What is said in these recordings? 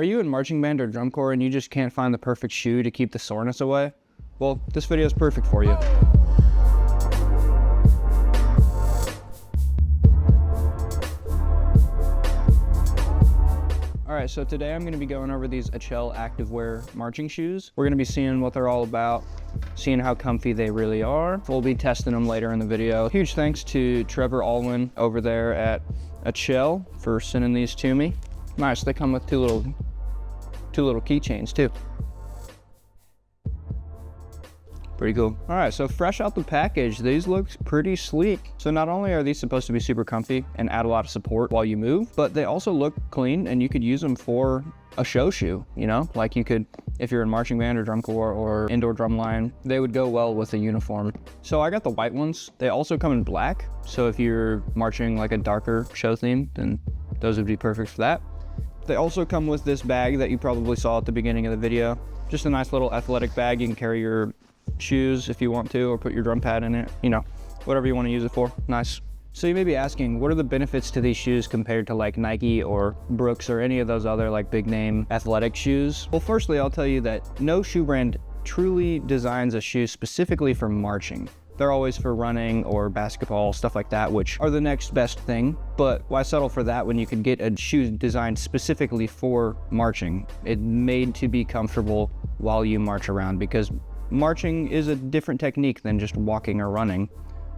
Are you in marching band or drum corps and you just can't find the perfect shoe to keep the soreness away? Well, this video is perfect for you. Alright, so today I'm going to be going over these Accel Activewear marching shoes. We're going to be seeing what they're all about, seeing how comfy they really are. We'll be testing them later in the video. Huge thanks to Trevor Alwyn over there at Accel for sending these to me. Nice, they come with two little keychains too. Pretty cool. All right, so fresh out the package, these look pretty sleek. So not only are these supposed to be super comfy and add a lot of support while you move, but they also look clean and you could use them for a show shoe, you know? Like you could, if you're in marching band or drum corps or indoor drum line, they would go well with a uniform. So I got the white ones. They also come in black. So if you're marching like a darker show theme, then those would be perfect for that. They also come with this bag that you probably saw at the beginning of the video. Just a nice little athletic bag. You can carry your shoes if you want to, or put your drum pad in it, you know, whatever you want to use it for. Nice. So you may be asking, what are the benefits to these shoes compared to like Nike or Brooks or any of those other like big name athletic shoes? Well, firstly, I'll tell you that no shoe brand truly designs a shoe specifically for marching. They're always for running or basketball, stuff like that, which are the next best thing. But why settle for that when you can get a shoe designed specifically for marching? It's made to be comfortable while you march around, because marching is a different technique than just walking or running.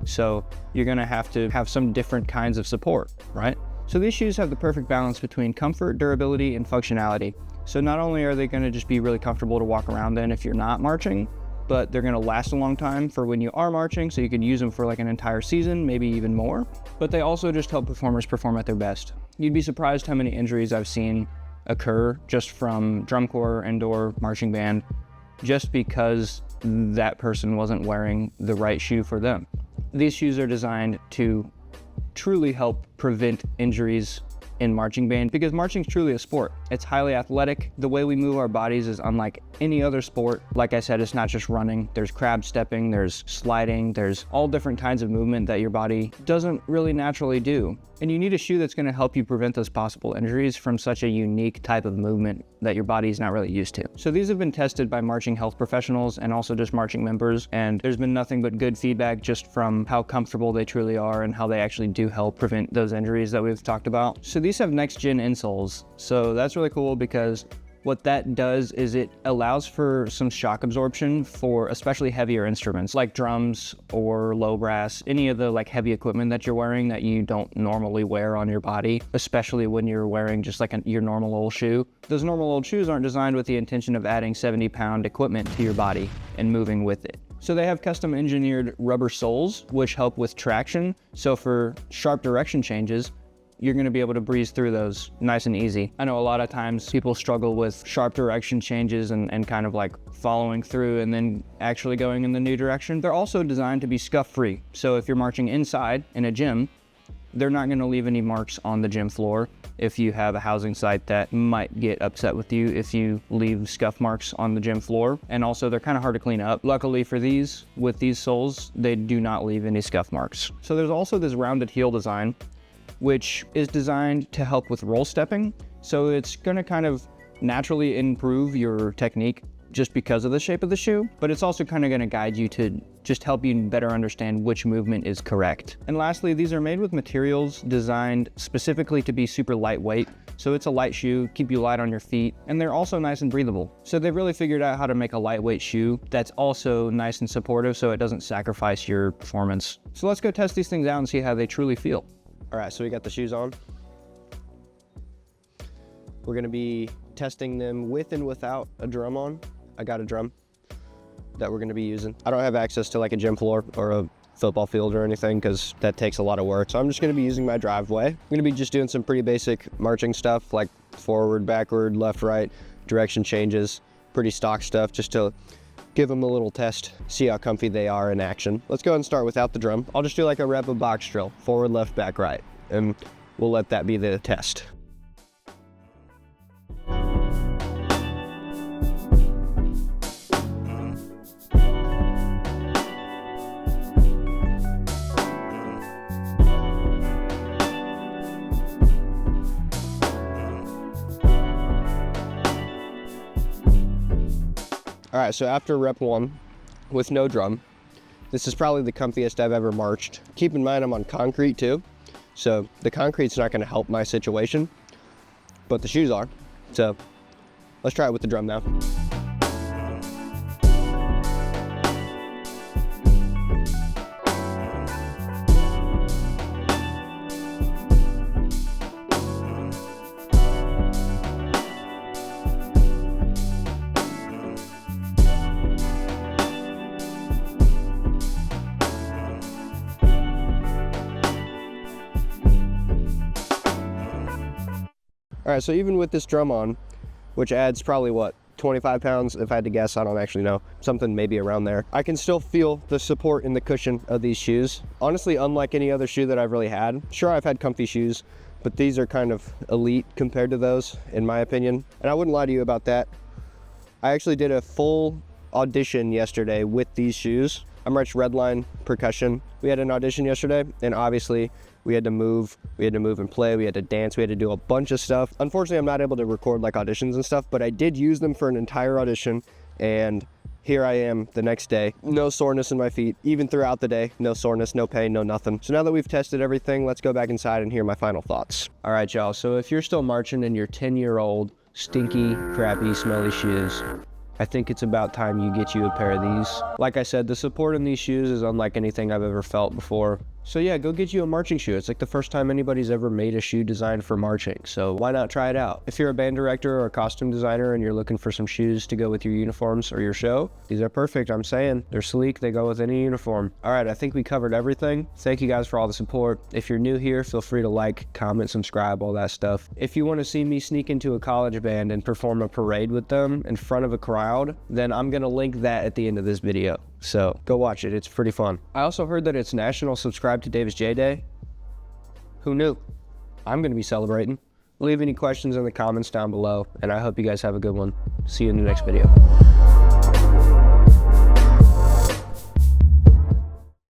So you're gonna have to have some different kinds of support, right? So these shoes have the perfect balance between comfort, durability, and functionality. So not only are they gonna just be really comfortable to walk around in if you're not marching, but they're gonna last a long time for when you are marching, so you can use them for like an entire season, maybe even more. But they also just help performers perform at their best. You'd be surprised how many injuries I've seen occur just from drum corps, indoor, marching band, just because that person wasn't wearing the right shoe for them. These shoes are designed to truly help prevent injuries in marching band, because marching is truly a sport. It's highly athletic. The way we move our bodies is unlike any other sport. Like I said, it's not just running. There's crab stepping, there's sliding, there's all different kinds of movement that your body doesn't really naturally do. And you need a shoe that's gonna help you prevent those possible injuries from such a unique type of movement that your body's not really used to. So these have been tested by marching health professionals and also just marching members, and there's been nothing but good feedback just from how comfortable they truly are and how they actually do help prevent those injuries that we've talked about. So these have next gen insoles. So that's really cool, because what that does is it allows for some shock absorption for especially heavier instruments like drums or low brass, any of the like heavy equipment that you're wearing that you don't normally wear on your body, especially when you're wearing just like your normal old shoe. Those normal old shoes aren't designed with the intention of adding 70-pound equipment to your body and moving with it. So they have custom engineered rubber soles, which help with traction. So for sharp direction changes, you're gonna be able to breeze through those nice and easy. I know a lot of times people struggle with sharp direction changes and kind of like following through and then actually going in the new direction. They're also designed to be scuff-free. So if you're marching inside in a gym, they're not gonna leave any marks on the gym floor if you have a housing site that might get upset with you if you leave scuff marks on the gym floor. And also they're kind of hard to clean up. Luckily for these, with these soles, they do not leave any scuff marks. So there's also this rounded heel design, which is designed to help with roll stepping. So it's gonna kind of naturally improve your technique just because of the shape of the shoe, but it's also kind of gonna guide you to just help you better understand which movement is correct. And lastly, these are made with materials designed specifically to be super lightweight. So it's a light shoe, keep you light on your feet, and they're also nice and breathable. So they've really figured out how to make a lightweight shoe that's also nice and supportive so it doesn't sacrifice your performance. So let's go test these things out and see how they truly feel. All right, so we got the shoes on. We're gonna be testing them with and without a drum on. I got a drum that we're gonna be using. I don't have access to like a gym floor or a football field or anything because that takes a lot of work. So I'm just gonna be using my driveway. I'm gonna be just doing some pretty basic marching stuff like forward, backward, left, right, direction changes, pretty stock stuff just to give them a little test, see how comfy they are in action. Let's go ahead and start without the drum. I'll just do like a rep of box drill, forward, left, back, right, and we'll let that be the test. All right, so after rep 1 with no drum, this is probably the comfiest I've ever marched. Keep in mind I'm on concrete too, so the concrete's not gonna help my situation, but the shoes are. So let's try it with the drum now. All right, so even with this drum on, which adds probably what, 25 pounds, if I had to guess, I don't actually know, something maybe around there, I can still feel the support in the cushion of these shoes. Honestly, unlike any other shoe that I've really had. Sure, I've had comfy shoes, but these are kind of elite compared to those, in my opinion. And I wouldn't lie to you about that. I actually did a full audition yesterday with these shoes. I'm Rich Redline Percussion. We had an audition yesterday, and obviously we had to move and play, we had to dance, we had to do a bunch of stuff. Unfortunately, I'm not able to record like auditions and stuff, but I did use them for an entire audition, and here I am the next day. No soreness in my feet, even throughout the day. No soreness, no pain, no nothing. So now that we've tested everything, let's go back inside and hear my final thoughts. All right, y'all, so if you're still marching in your 10-year-old, stinky, crappy, smelly shoes, I think it's about time you get you a pair of these. Like I said, the support in these shoes is unlike anything I've ever felt before. So yeah, go get you a marching shoe. It's like the first time anybody's ever made a shoe designed for marching, so why not try it out? If you're a band director or a costume designer and you're looking for some shoes to go with your uniforms or your show, these are perfect, I'm saying. They're sleek, they go with any uniform. All right, I think we covered everything. Thank you guys for all the support. If you're new here, feel free to like, comment, subscribe, all that stuff. If you want to see me sneak into a college band and perform a parade with them in front of a crowd, then I'm gonna link that at the end of this video. So go watch it, it's pretty fun. I also heard that it's National Subscribe to Davis J Day. Who knew? I'm gonna be celebrating. Leave any questions in the comments down below, and I hope you guys have a good one. See you in the next video.